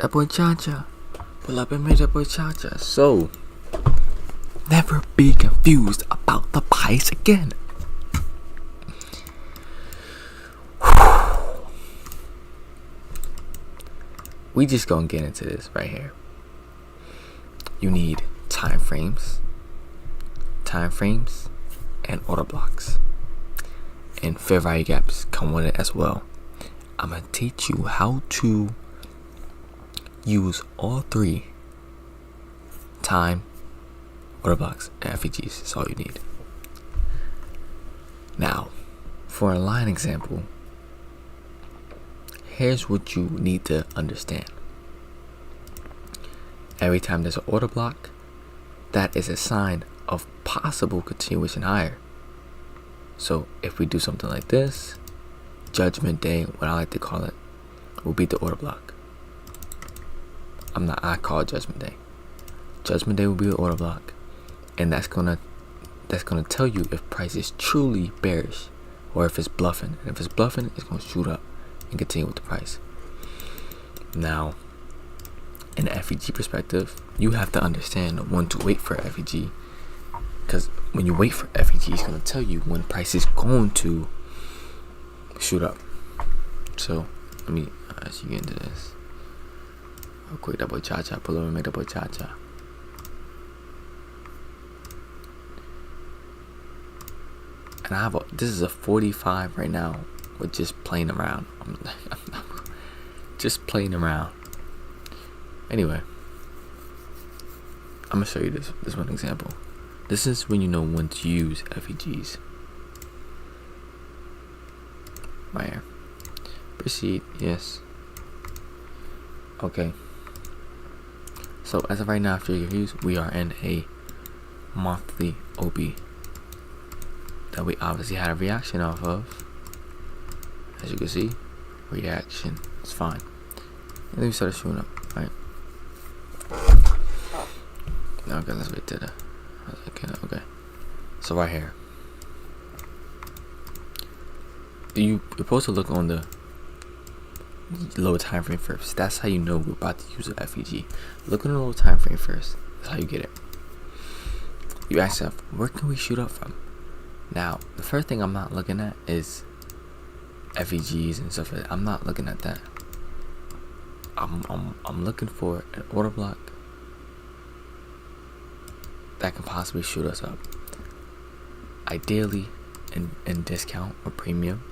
That boy Cha-Cha. Pull up and make that boy Cha-Cha. So, never be confused about the price again. We just gonna get into this right here. You need time frames, and order blocks. And fair value gaps come with it as well. I'm gonna teach you how to use all three: time, order blocks, and FVGs. That's all you need. Now, for a line example, here's what you need to understand. Every time there's an order block, that is a sign of possible continuation higher. So if we do something like this, Judgment Day, what I like to call it, will be the order block. I call it Judgment Day. Judgment Day will be the order block, and that's gonna tell you if price is truly bearish or if it's bluffing. And if it's bluffing, it's gonna shoot up and continue with the price. Now, in the FEG perspective, you have to understand when to wait for FEG, because when you wait for FEG, it's going to tell you when price is going to shoot up. So let me as you get into this real quick. That boy Cha-Cha, pull over and make that boy Cha-Cha. And this is a 45 right now with just playing around. I'm just playing around. Anyway, I'm gonna show you this one example. This is when you know when to use FEGs. Right here. Proceed. Yes. Okay. So as of right now, if you're confused, we are in a monthly OB that we obviously had a reaction off of. As you can see, reaction. It's fine. And then we started showing up, right? Okay, let's wait to the. Okay. So right here, you're supposed to look on the lower time frame first. That's how you know we're about to use the FEG. Look on the lower time frame first. That's how you get it. You ask yourself, where can we shoot up from? Now, the first thing I'm not looking at is FEGs and stuff like that. I'm not looking at that. I'm looking for an order block that can possibly shoot us up. Ideally in discount or premium.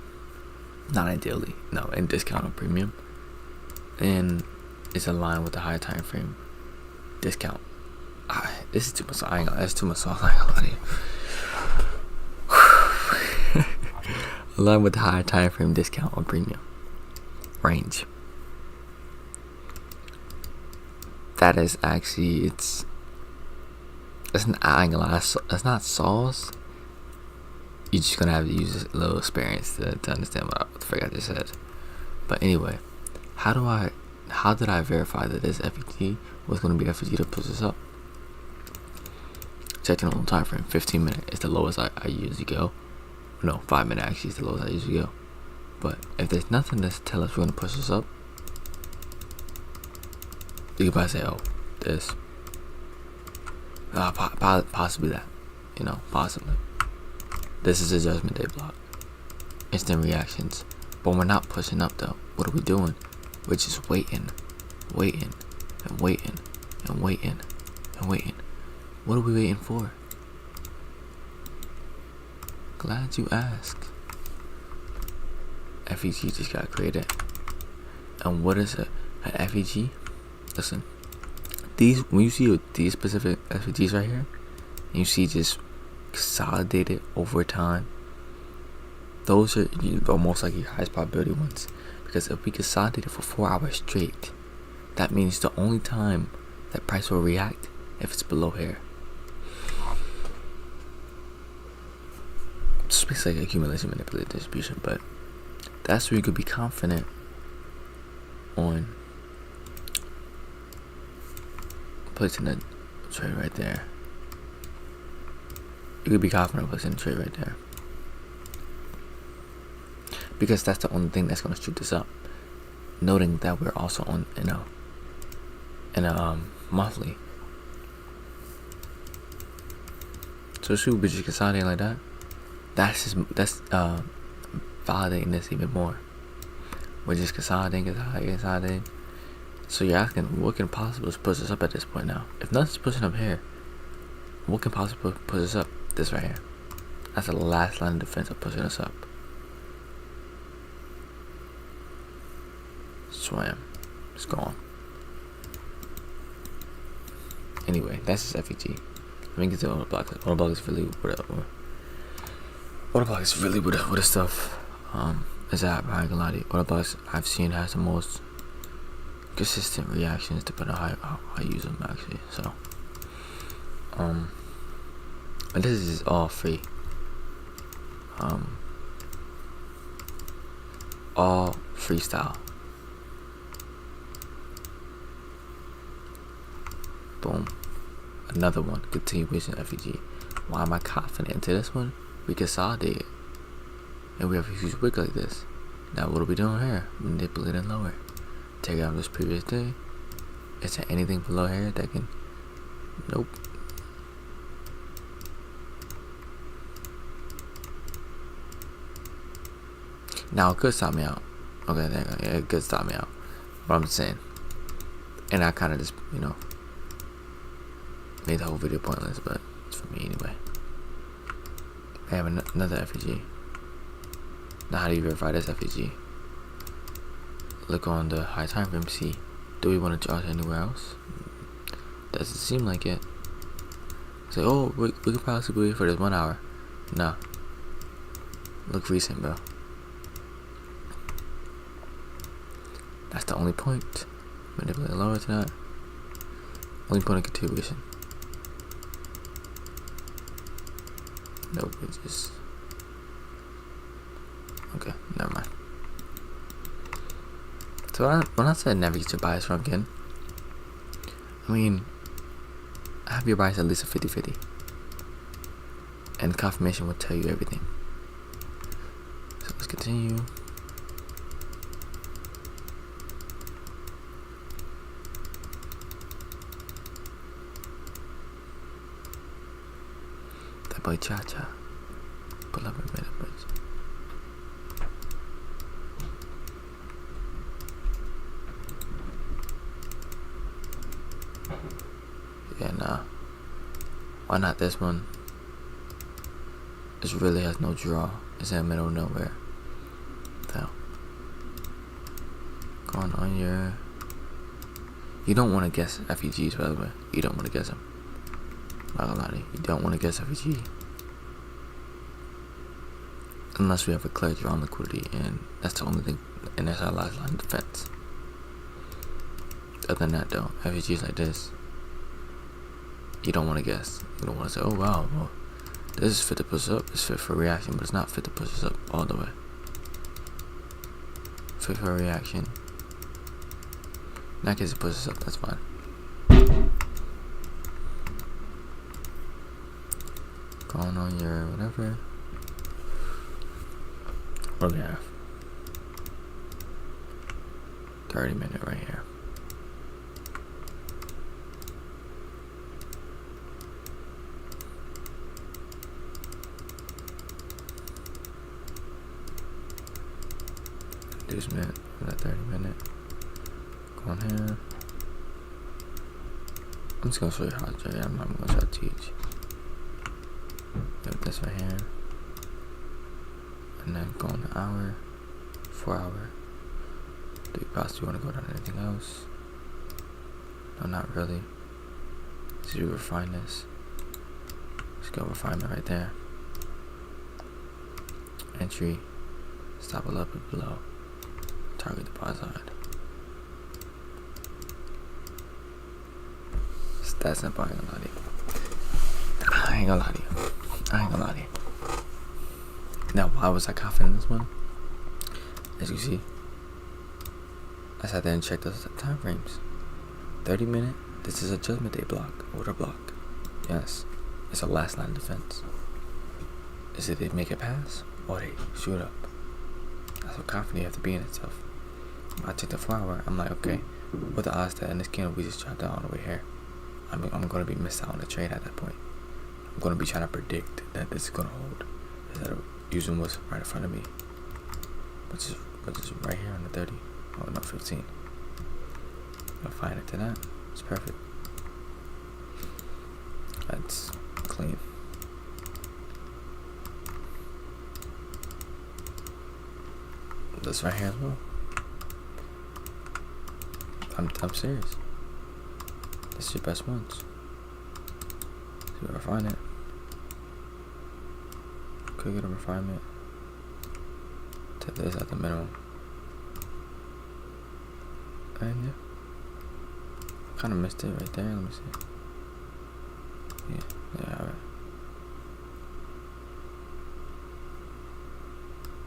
Not ideally, no, in discount or premium. And it's aligned with the higher time frame discount. This is too much. That's too much sauce. Aligned with the higher time frame discount or premium range. That is actually, it's an angle. That's not sauce. You're just gonna have to use a little experience to understand what the frick I just said. But anyway, how did I verify that this FEG was gonna be FEG to push this up? Checking on the time frame. 15 minutes is the lowest I usually go. No, 5 minutes actually is the lowest I usually go. But if there's nothing to tell us we're gonna push this up, you could probably say, oh, this. Possibly that. Possibly. This is a Judgment Day block. Instant reactions. But we're not pushing up though. What are we doing? We're just waiting. And waiting. And waiting. And waiting. What are we waiting for? Glad you asked. FEG just got created. And what is an FEG? Listen, when you see these specific FEGs right here, and you see just consolidated over time, those are most likely highest probability ones. Because if we consolidate it for 4 hours straight, that means the only time that price will react if it's below here. It's basically like accumulation, manipulated distribution, but that's where you could be confident on placing a trade right there. You could be confident placing a trade right there, because that's the only thing that's going to shoot this up. Noting that we're also on and a monthly. So should we just consolidating like that? That's validating this even more. We're just consolidating. So you're asking, what can possibly push us up at this point now? If nothing's pushing up here, what can possibly push us up? This right here. That's the last line of defense of pushing us up. Swam. It's gone. Anyway, that's just FEG. Let me get to order block. Order block is really whatever. Order block is really what the stuff is at. I ain't gonna lie to you. Order blocks I've seen has the most consistent reactions depending on how I use them actually. So but this is all free. All freestyle. Boom. Another one. Continuation FEG. Why am I confident into this one? We consolidate. And we have a huge wick like this. Now what are we doing here? Manipulating lower. Take out this previous day. Is there anything below here that can... Nope. Now it could stop me out. Okay, there you go. Yeah, it could stop me out. What I'm saying. And I kind of just, made the whole video pointless, but it's for me anyway. I have another FEG. Now how do you verify this FEG? Look on the high time frame, see, do we want to charge anywhere else? Doesn't seem like it. Say, oh, we could possibly wait for this 1 hour. No. Look recent, bro. That's the only point. Manipulate lower to that. Only point of continuation. Nope, it just... Okay, never mind. So when I said never get your bias wrong again, I mean, have your bias at least a 50-50. And confirmation will tell you everything. So let's continue. That boy Cha-Cha. Pull up and made a bridge. Yeah, nah. Why not this one? This really has no draw. It's in the middle of nowhere. So, going on your... You don't want to guess FEGs, by the way. You don't want to guess them. Not gonna lie to you. You don't want to guess FEG. Unless we have a clear draw on liquidity, and that's the only thing, and that's our last line of defense. Other than that though, FEGs like this, you don't want to guess. You don't want to say, oh wow, well, this is fit to push up, it's fit for reaction, but it's not fit to push us up all the way. Fit for a reaction. In that case it pushes up, that's fine. Going on your whatever. What do we have? 30-minute right here. Inducement for that 30-minute. Go on here. I'm just gonna show you how to trade. I'm not gonna try to teach. Got this right here. And then go on the hour, 4 hour. Do you possibly want to go down to anything else? No, not really. So you refine this. Just go refinement right there. Entry. Stop a little bit below. Target the buy side. That's simple. I ain't gonna lie to you. I ain't gonna lie to you. Now, why was I confident in this one? As you see, I sat there and checked those time frames. 30-minute. This is a judgment day block, order block. Yes, it's a last line of defense. Is it they make it pass or they shoot up? That's how confident you have to be in itself. I check the 4 hour. I'm like, okay, With the odds that in this candle we just dropped down all the way here, I'm gonna be missed out on the trade at that point. I'm gonna be trying to predict that this is gonna hold instead of using what's right in front of me, which is right here on the 30. Oh no, 15. I'll find it to that. It's perfect. That's clean. This right here as well. I'm serious. This is your best ones. See if I find it. Could get a refinement to this at the minimum. And yeah. Kinda missed it right there. Let me see. Yeah, alright.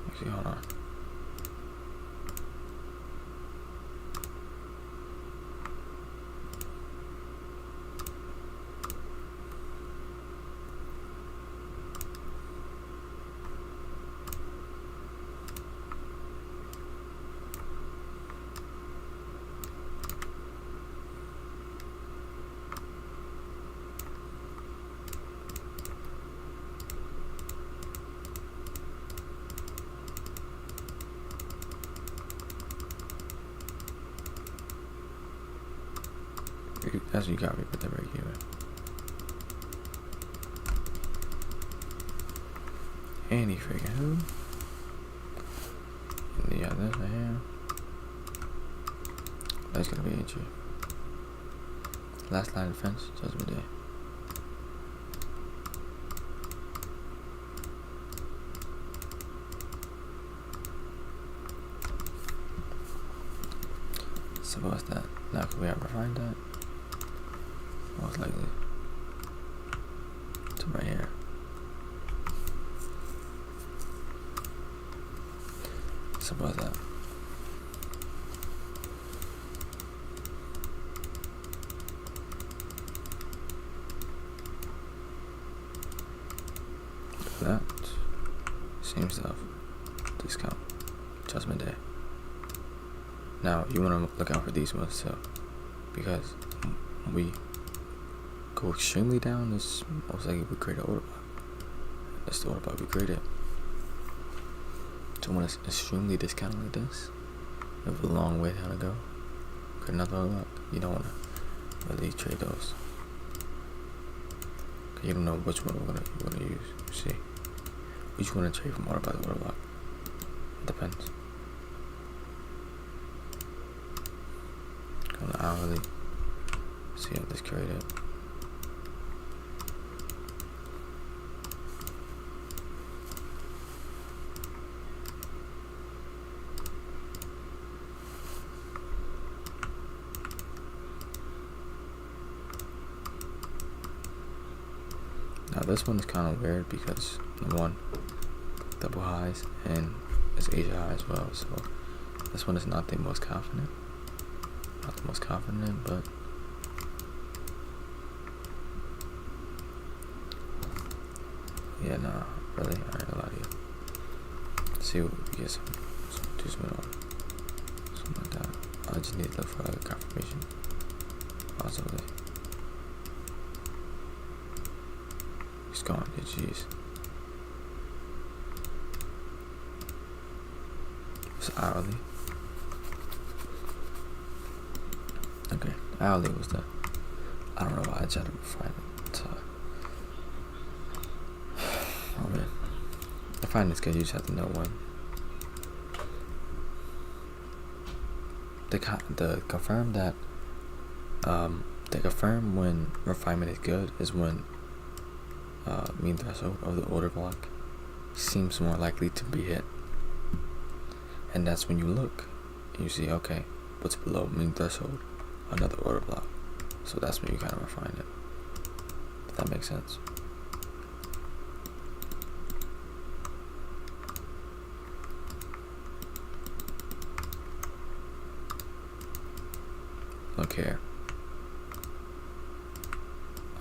Actually, hold on. That's what you got me with the break even. Any freaking who? And yeah, this right here. That's gonna be entry. Last line of defense, Judgment Day. Suppose that. Now can we ever find that? Most likely to right here. Suppose that. That same stuff. Discount. Judgment Day. Now you want to look out for these ones too, because we go extremely down, this most likely we create an order block. That's the order block we created. So when it's extremely discounted like this, you have a long way down to go. Create another order block. You don't want to really trade those. Cause you don't know which one you're gonna use. See, which one to trade from order block to order block. It depends. Go to hourly. See how this created. Now this one is kind of weird because number one, double highs and it's Asia high as well. So this one is not the most confident. Not the most confident, but yeah, nah, really, I ain't gonna lie to you. Let's see what we get some inducement on. Something like that. I just need to look for like a confirmation. Possibly. He's gone, jeez. It's hourly. Okay, hourly was the. I don't know why I tried to find it. Oh man, I find it's good. You just have to know when. They confirm that. They confirm when refinement is good is when mean threshold of the order block seems more likely to be hit, and that's when you look and you see, okay, what's below mean threshold, another order block. So that's when you kind of refine it. If that makes sense. Look here.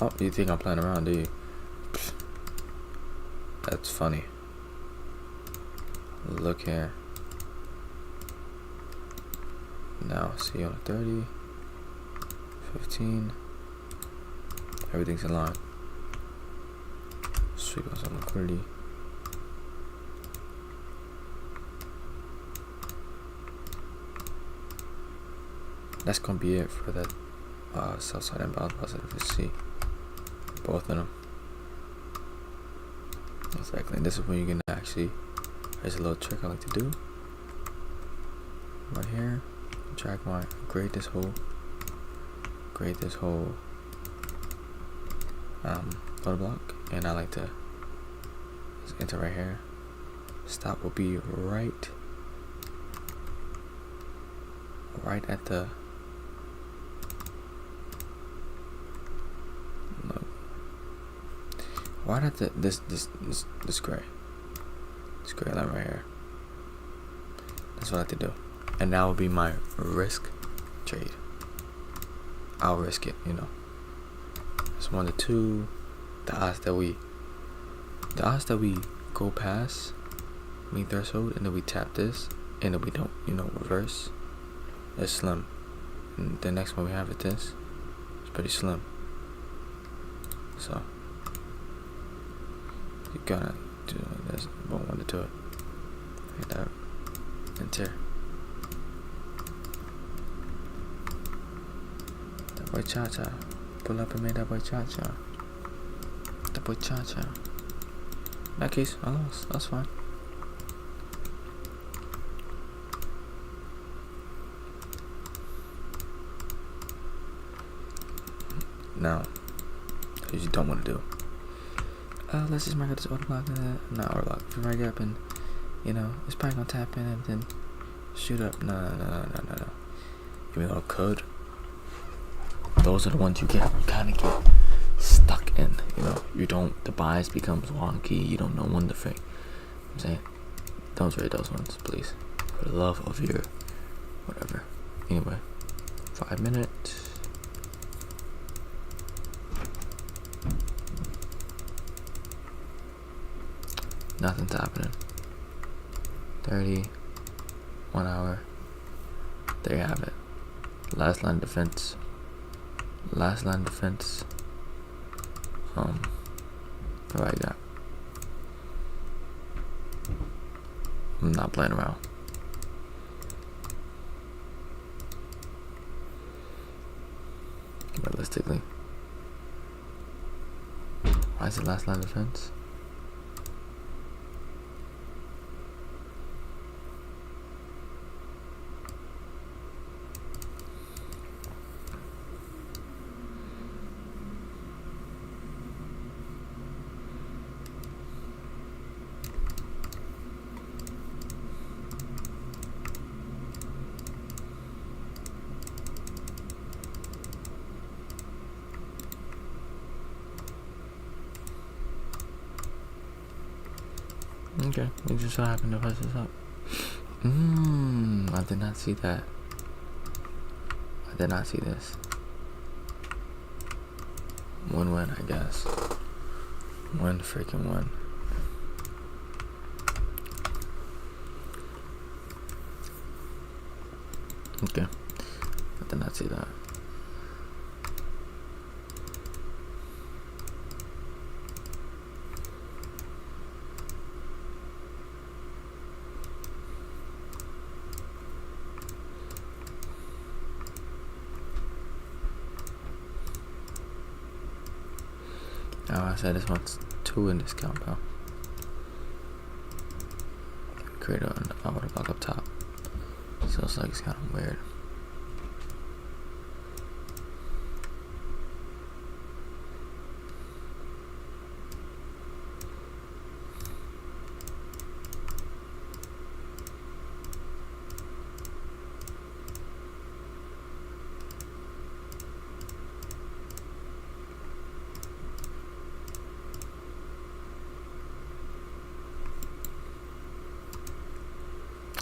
Oh, you think I'm playing around, do you? That's funny. Look here. Now see on the 30, 15, everything's in line. Sweep on some liquidity. That's gonna be it for that sell side and bounce positive to see both of them. Exactly, and this is when you can actually, there's a little trick I like to do. Right here, drag my, grade this whole order block, and I like to just enter right here. Stop will be right at the right at the this gray line right here. That's what I like to do, and that will be my risk trade. I'll risk it, you know. It's 1 to 2. The odds that we go past mean threshold, and then we tap this, and then we don't, you know, reverse. It's slim. And the next one we have is this. It's pretty slim. So you gotta do this. Won't want to do it. Like that. Enter. That boy cha-cha. Pull up and make that boy cha-cha. That boy cha-cha. In that case, I lost. That's fine. Now, what you don't want to do. Let's just mark out this order block. Not order block. If you mark it up and, you know, it's probably gonna tap in and then shoot up. No. Even though it could. Those are the ones you kind of get stuck in. You know, the bias becomes wonky. You don't know when to fake. I'm saying, don't trade those ones, please. For the love of your whatever. Anyway, 5 minutes. Nothing's happening. 30, 1 hour. There you have it. Last line of defense. What I got. I'm not playing around. Realistically. Why is it last line of defense? Okay, it just so happened to press this up. I did not see that. I did not see this. Win, I guess. One freaking win. Okay, I did not see that. Oh, I said this one's 2 in this compound. Create an order block up top. So it's like it's kind of weird.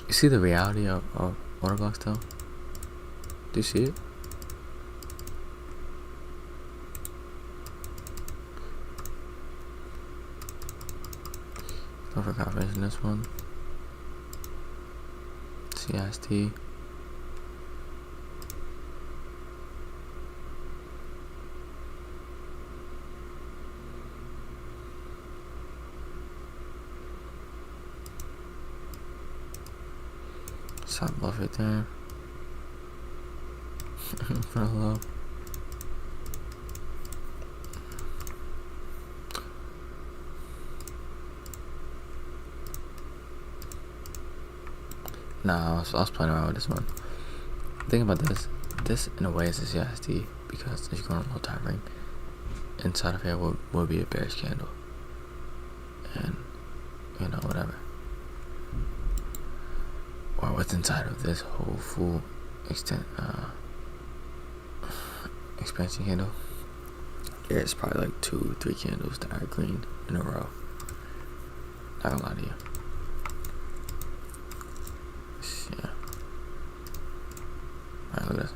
You see the reality of order blocks though? Do you see it? Go for confirmation this one. CST. Stop bluff right there. For low. Nah, I was playing around with this one. Think about this. This, in a way, is a CSD because if you're going on low time ring, inside of here will be a bearish candle. And, you know, whatever. Or what's inside of this whole full expansion candle. It's probably like 2-3 candles that are green in a row. Not gonna lie to you. Yeah. Alright, look at this.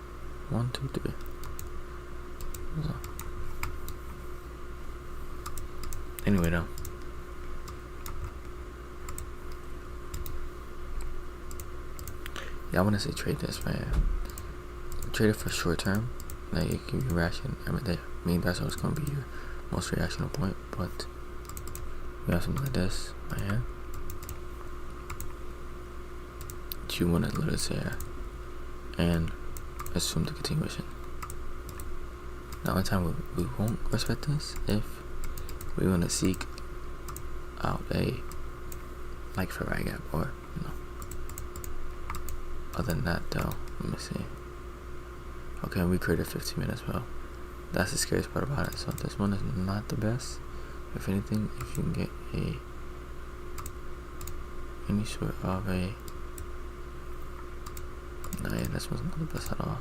1, 2, 3. Anyway, though. Yeah, I want to say trade this, man. Trade it for short term. Like, it can be reaction every day. I mean, that's always going to be your most reactional point. But we have something like this right here. You want to let it sit here and assume the continuation. Now, in time, we won't respect this if we want to seek out a like for right gap, or you know. Other than that, though, let me see. Okay, we created 15 minutes. Well, that's the scariest part about it. So this one is not the best. If anything, if you can get any sort of a no, yeah, this one's not the best at all.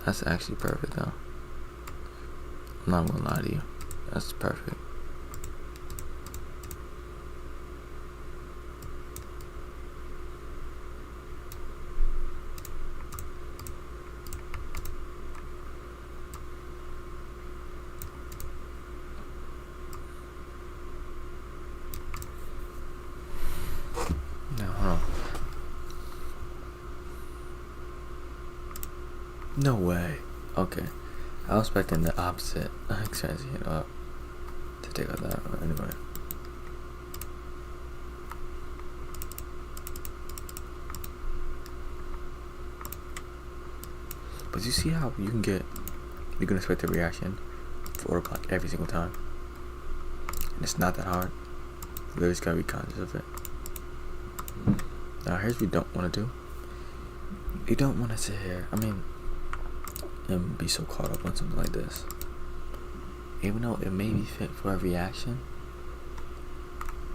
That's actually perfect though. I'm not gonna lie to you. That's perfect. Now, hold on. No way. Okay. I was expecting the opposite. Expansion up to take out that one anyway. But you see how you can expect a reaction for order block every single time. And it's not that hard. You just gotta be conscious of it. Now here's what you don't want to do. You don't want to sit here. I mean, and be so caught up on something like this. Even though it may be fit for a reaction,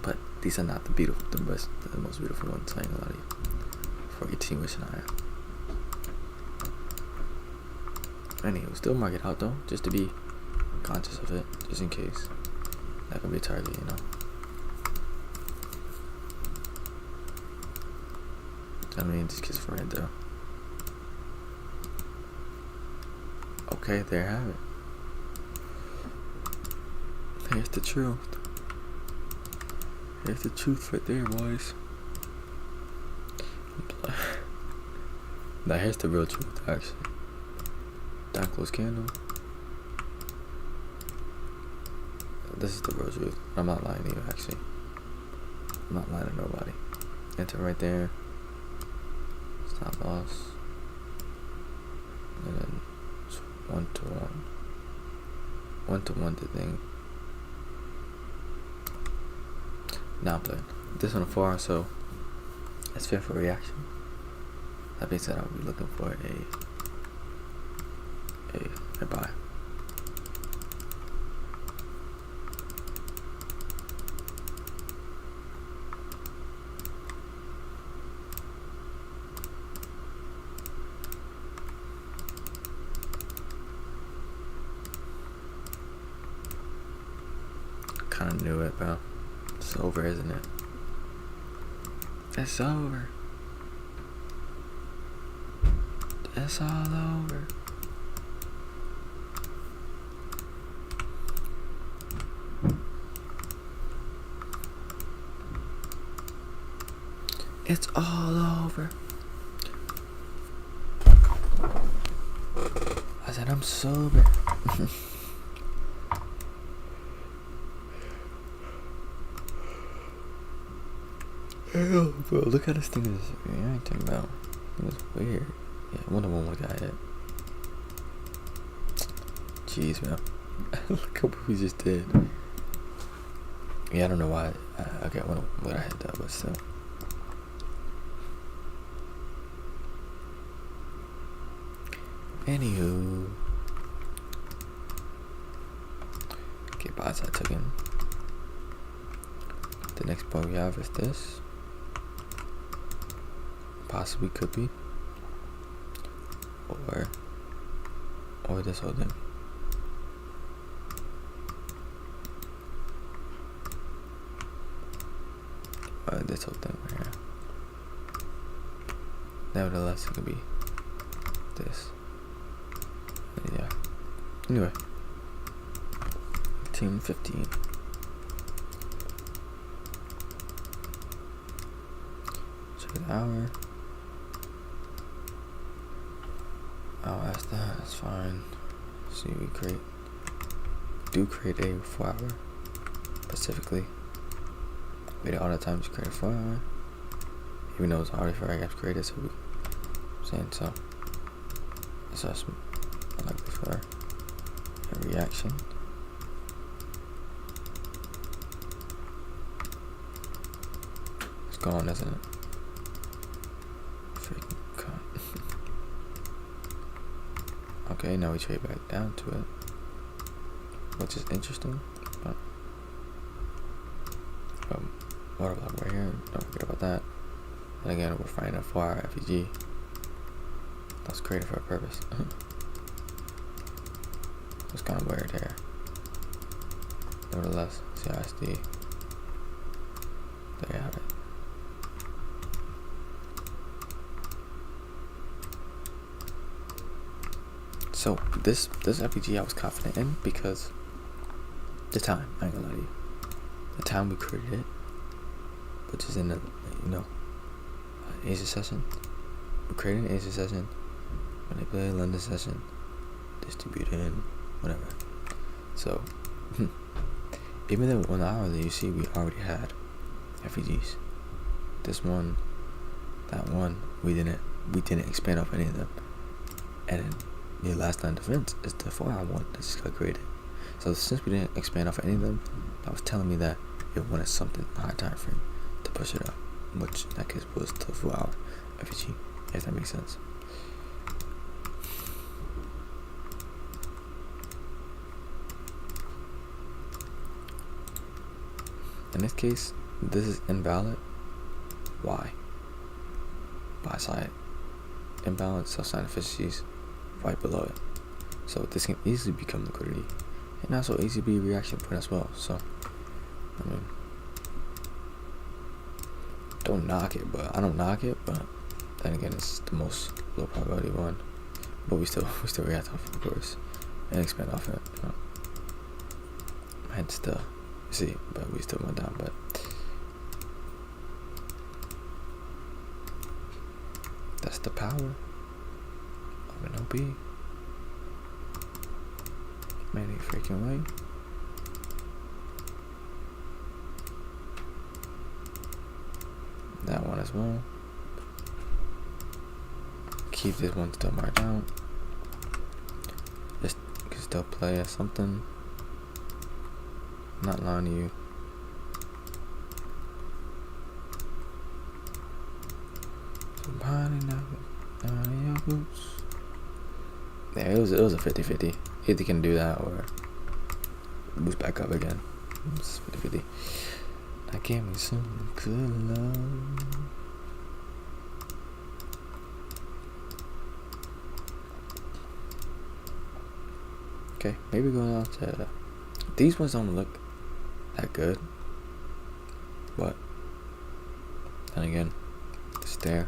but these are not the most beautiful ones. Saying a lot of you for continuation higher. Anyway, we'll still mark it out though, just to be conscious of it, just in case that could be a target, you know. I mean, just kiss for it though. Okay, there you have it. Here's the truth. Here's the truth right there, boys. Now here's the real truth, actually. Down close candle. This is the real truth. I'm not lying to you, actually. I'm not lying to nobody. Enter right there. Stop loss. And then 1-to-1. 1-to-1 the thing. Now I'm playing. This one far, so it's fit for reaction. That being said, I'll be looking for a buy. Kind of knew it, bro. It's over, isn't it? It's over. It's all over. It's all over. I said I'm sober. Hell, bro, look how this thing is. I ain't talking about. It was weird. Yeah, I wonder when we got hit. Jeez, man. Look what we just did. Yeah, I don't know why. Okay, what I had that, but still. Anywho. Okay, bots I took in. The next point we have is this. Possibly could be. Or this whole thing. This whole thing right here. Nevertheless, it could be this. Yeah. Anyway. Team 15. Check the hour. Oh, that's fine. See, we do create a 4 hour specifically. Waited all the time to create a 4 hour. Even though it's already 4 hours created, so I'm saying so. Assessment. I like before. A reaction. It's gone, isn't it? Freaking cunt. Okay, now we trade back down to it, which is interesting. But water block right here. Don't forget about that. And again, we're finding a 4 hour FEG that's created for a purpose. It's kind of weird here. Nevertheless, CISD. There you have it. So this FPG I was confident in because the time, I ain't gonna lie to you. The time we created it, which is in the Asia session. We created an Asia session, manipulated a London session, distributed in whatever. So even though 1 hour that you see we already had FPGs. This one, that one, we didn't expand off any of them. And then the last line defense is the 4 hour one that just got created. So since we didn't expand off any of them, that was telling me that it wanted something high time frame to push it up, which in that case was the 4 hour FPG, if that makes sense. In this case, this is invalid. Why? Buy side imbalance, sell sign efficiencies right below it. So this can easily become liquidity and also easily be a reaction point as well. So I mean, don't knock it, but I don't knock it, but then again it's the most low probability one. But we still react off it, of course, and expand off it, and still see, but we still went down. But that's the power of an OP. Many freaking way. That one as well. Keep this one still marked out. Just you can still play as something. Not lying to you. Somebody knock on your boots. Yeah, it was a 50-50. Either can do that or boost back up again. It's 50-50. That gave me some good love. Okay, maybe going on to these ones don't look that good, but then again, it's there.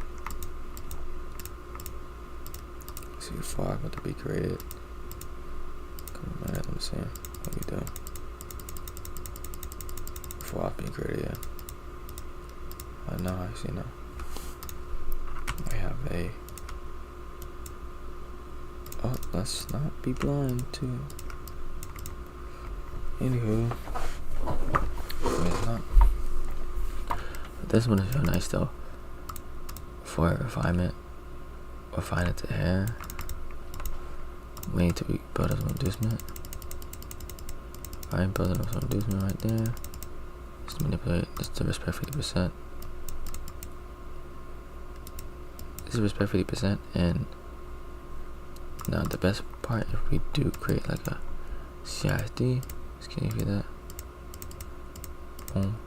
See the fog about to be created. Come on, let me see what we do. Fog being created, yeah. I know, actually no. We have a Oh, let's not be blind too. Anywho, it's not. This one is real nice though. For refinement, refine it to hair. We need to build up some inducement. Alright, building up some inducement right there. Just manipulate. Just to respect 50%. This is respect 50%, and now the best part, if we do create like a CISD, can you hear that? Boom.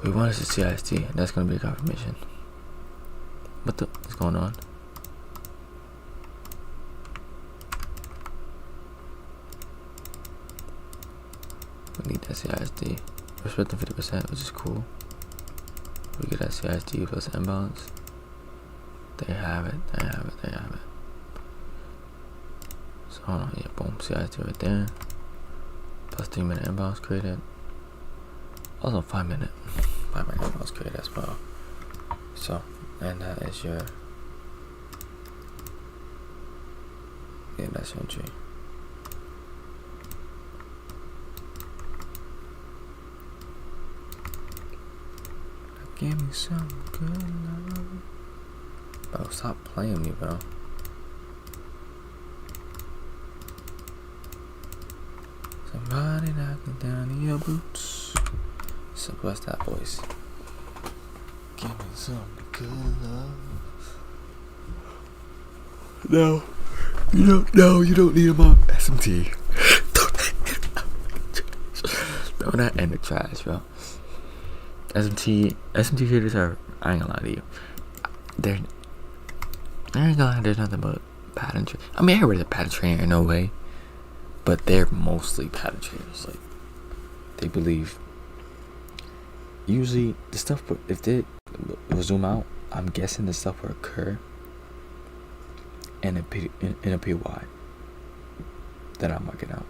We want us to CISD, and that's gonna be a confirmation. What the is going on? We need that CISD. Respecting 50%, which is cool. We get that CISD plus imbalance. They have it, they have it, they have it. So hold on, yeah, boom, CISD right there. Plus 3-minute imbalance created. Also 5-minute imbalance created as well. So, and that is your, yeah, that's your entry. Give me some good love. Bro, stop playing me, bro. Somebody knocking down in your boots. Simple as that, boys. Give me some good love. No, you don't. No, you don't need them up. SMT. Throw that in the trash, bro. SMT creators are, I ain't gonna lie to you, I ain't gonna lie, there's nothing but pattern trainers. I mean, everybody's a pattern trainer in no way, but they're mostly pattern trainers. Like, they believe, usually the stuff, if they will zoom out, I'm guessing the stuff will occur in a PY that I'm marking out.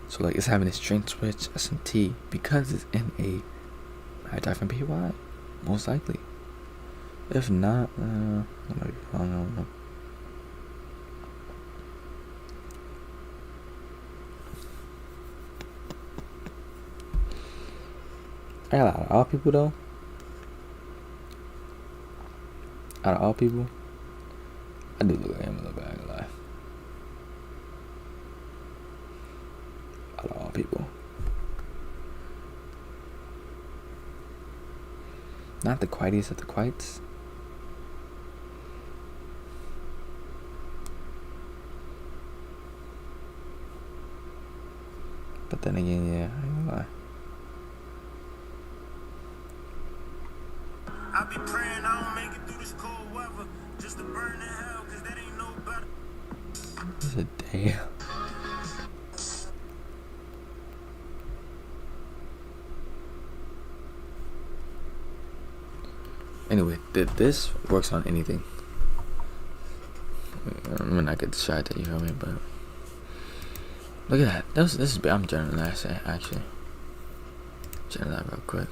So like, it's having a strength switch SMT because it's in a high dive from PY, most likely. If not, I don't know. I got out of all people though. Out of all people, I do look like him a little bit, I ain't gonna lie. Out of all people. Not the quietest of the quiets. But then again, yeah, I ain't gonna lie. I be praying I don't make it through this cold weather just to burn in hell, cause that ain't no better. This is a damn. Anyway, this works on anything. I'm gonna not get distracted, you feel me? But look at that. This is I'm generalizing actually. Generalize real quick.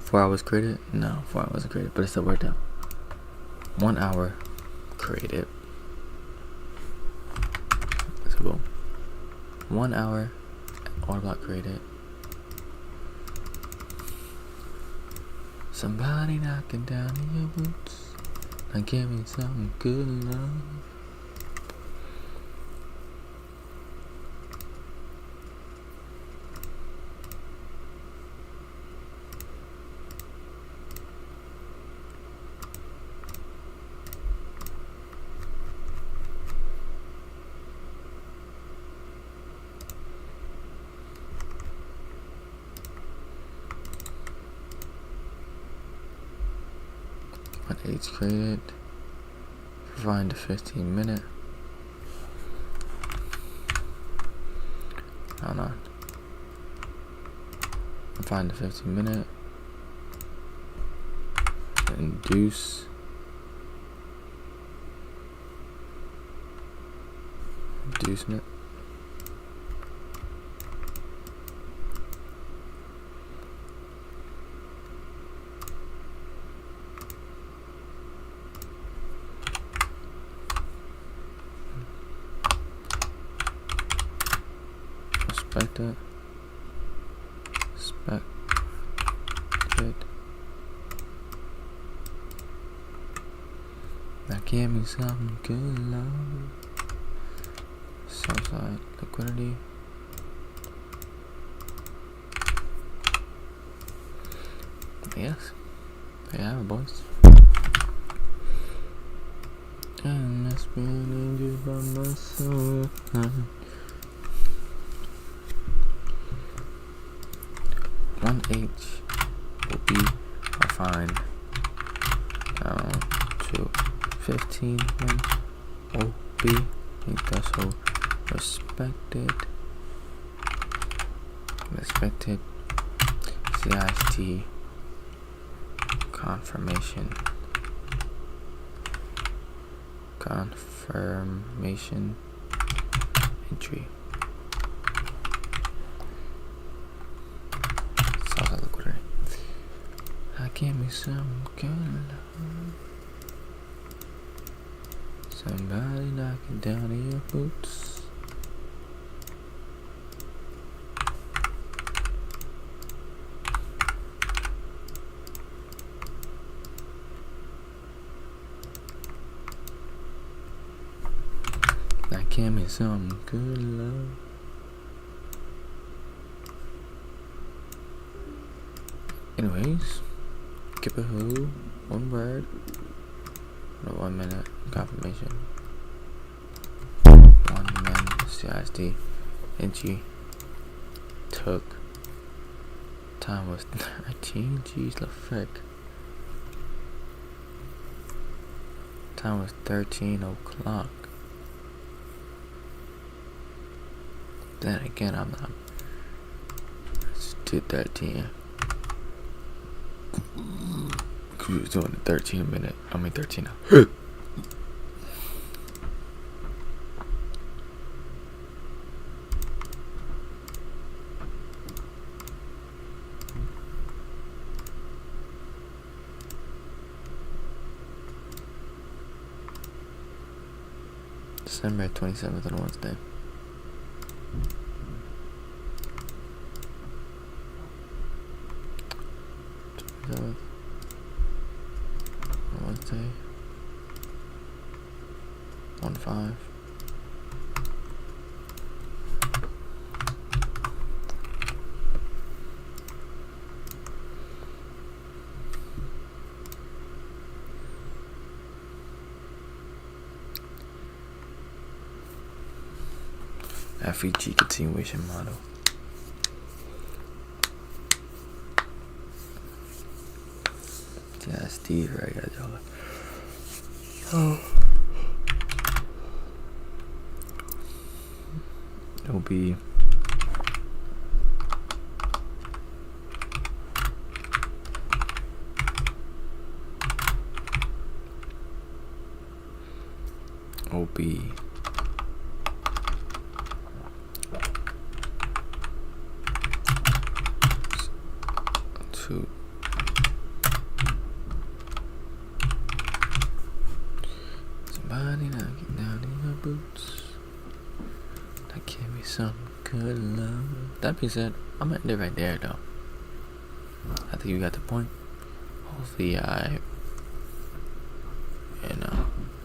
4 hours created? No, 4 hours wasn't created, but it still worked out. 1 hour created. Let's go. 1 hour order block created. Somebody knocking down in your boots. Now give me some good love. What age created? Find the 15-minute. Hold on. Find the 15-minute. Induce. Inducement. Expected. Now give me some good love. Southside liquidity. Yes. There you have it, boys. And that's been you by my soul. 1H will be refined down to 15 when OB threshold respected CIST confirmation entry. Southside liquidity. Give me some good love. Somebody knocking down in your boots. Give me some good love. Anyways, keep it who, one word, 1 minute confirmation. 1 minute CISD entry took. Time was 13. Jeez, the frick. Time was 13 o'clock. Then again, I'm not. It's 2:13. We was doing the 13 minute. 13 now. December 27th on Wednesday. Wednesday. 1/5. FEG continuation model. Yeah, Steve, right? It'll be OB to somebody knocking down in your boots. That give me some good love. That being said, I'm gonna end it right there though. I think you got the point. Hopefully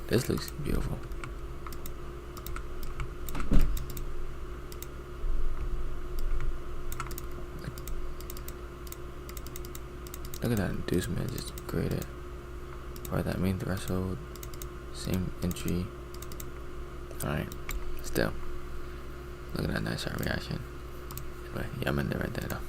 this looks beautiful. Look at that inducement, just graded. Or that main threshold, same entry. Alright, still. Look at that nice reaction. Anyway, yeah, I'm in there right there though.